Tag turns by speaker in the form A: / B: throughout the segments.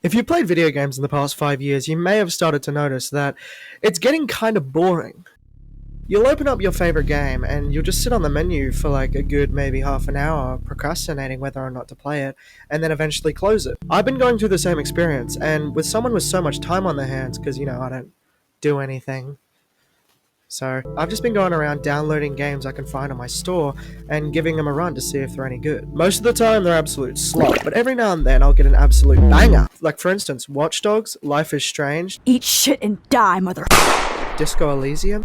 A: If you've played video games in the past 5 years, you may have started to notice that it's getting kind of boring. You'll open up your favorite game and you'll just sit on the menu for like a good maybe half an hour procrastinating whether or not to play it, and then eventually close it. I've been going through the same experience, and with someone with so much time on their hands, because I don't do anything. So I've just been going around downloading games I can find on my store and giving them a run to see if they're any good. Most of the time they're absolute slop, but every now and then I'll get an absolute banger. Like for instance, Watch Dogs, Life is Strange,
B: Eat shit and die, mother.
A: Disco Elysium,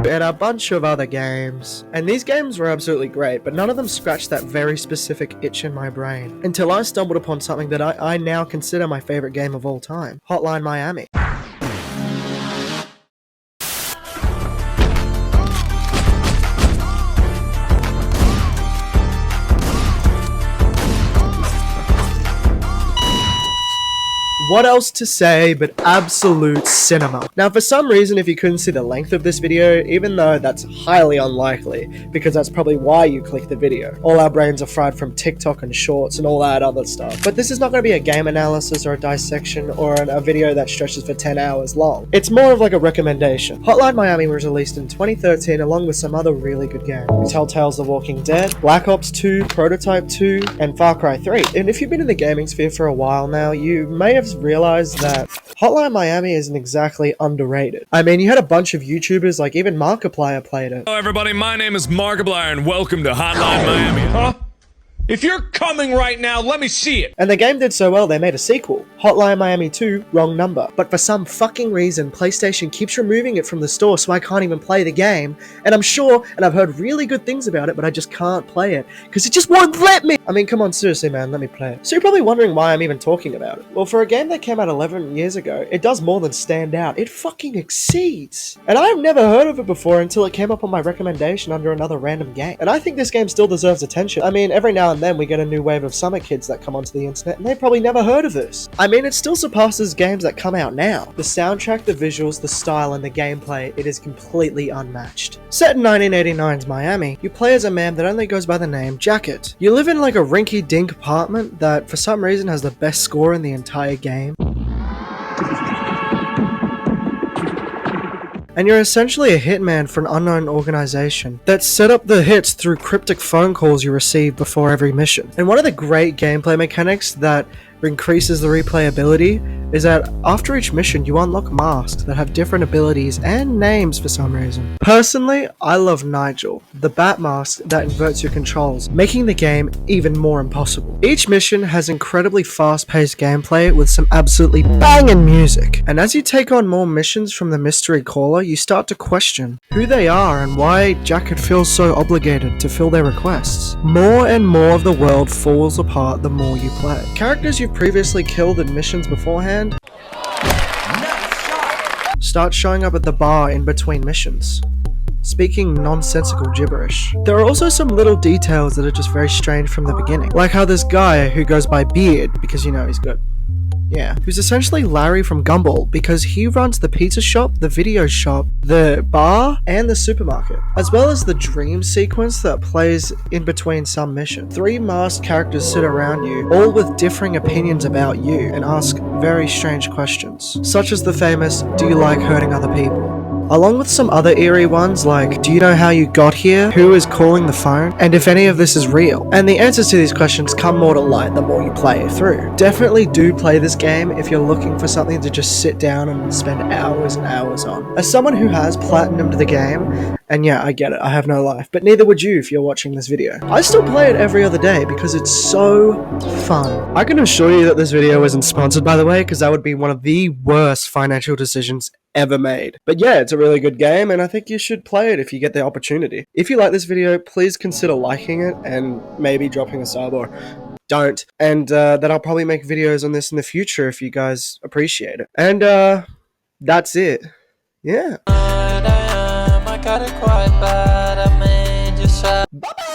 A: and a bunch of other games. And these games were absolutely great, but none of them scratched that very specific itch in my brain until I stumbled upon something that I now consider my favorite game of all time, Hotline Miami. What else to say but absolute cinema. Now for some reason, if you couldn't see the length of this video, even though that's highly unlikely, because that's probably why you click the video. All our brains are fried from TikTok and shorts and all that other stuff. But this is not going to be a game analysis or a dissection or a video that stretches for 10 hours long. It's more of like a recommendation. Hotline Miami was released in 2013 along with some other really good games. Telltale's The Walking Dead, Black Ops 2, Prototype 2, and Far Cry 3. And if you've been in the gaming sphere for a while now, you may have realized that Hotline Miami isn't exactly underrated. I mean, you had a bunch of YouTubers, like even Markiplier played it.
C: Hello everybody, my name is Markiplier and welcome to Hotline Miami. Huh? If you're coming right now, let me see it!
A: And the game did so well, they made a sequel, Hotline Miami 2, Wrong Number. But for some fucking reason, PlayStation keeps removing it from the store so I can't even play the game. And I'm sure, and I've heard really good things about it, but I just can't play it, because it just won't let me! I mean, come on, seriously man, let me play it. So you're probably wondering why I'm even talking about it. Well, for a game that came out 11 years ago, it does more than stand out. It fucking exceeds! And I've never heard of it before until it came up on my recommendation under another random game. And I think this game still deserves attention. I mean, every now and then we get a new wave of summer kids that come onto the internet and they probably never heard of this. I mean, it still surpasses games that come out now. The soundtrack, the visuals, the style, and the gameplay, it is completely unmatched. Set in 1989's Miami, you play as a man that only goes by the name Jacket. You live in like a rinky-dink apartment that for some reason has the best score in the entire game. And you're essentially a hitman for an unknown organization that set up the hits through cryptic phone calls you receive before every mission. And one of the great gameplay mechanics that increases the replayability is that after each mission you unlock masks that have different abilities and names for some reason. Personally, I love Nigel, the bat mask that inverts your controls, making the game even more impossible. Each mission has incredibly fast-paced gameplay with some absolutely banging music. And as you take on more missions from the mystery caller, you start to question who they are and why Jacket feels so obligated to fill their requests. More and more of the world falls apart the more you play. Characters you've previously killed in missions beforehand start showing up at the bar in between missions, speaking nonsensical gibberish. There are also some little details that are just very strange from the beginning, like how this guy who goes by Beard, because he's good. Yeah, who's essentially Larry from Gumball because he runs the pizza shop, the video shop, the bar, and the supermarket, as well as the dream sequence that plays in between some mission. 3 masked characters sit around you, all with differing opinions about you, and ask very strange questions, such as the famous, "Do you like hurting other people?" Along with some other eerie ones like, do you know how you got here? Who is calling the phone? And if any of this is real? And the answers to these questions come more to light the more you play it through. Definitely do play this game if you're looking for something to just sit down and spend hours and hours on. As someone who has platinumed the game, and yeah, I get it, I have no life, but neither would you if you're watching this video. I still play it every other day because it's so fun. I can assure you that this video isn't sponsored, by the way, because that would be one of the worst financial decisions ever made. But yeah, it's a really good game and I think you should play it if you get the opportunity. If you like this video, please consider liking it and maybe dropping a sub, or don't. And then I'll probably make videos on this in the future if you guys appreciate it. And that's it. Yeah.
D: I got it quite bad, I made you sad.
A: Bye-bye.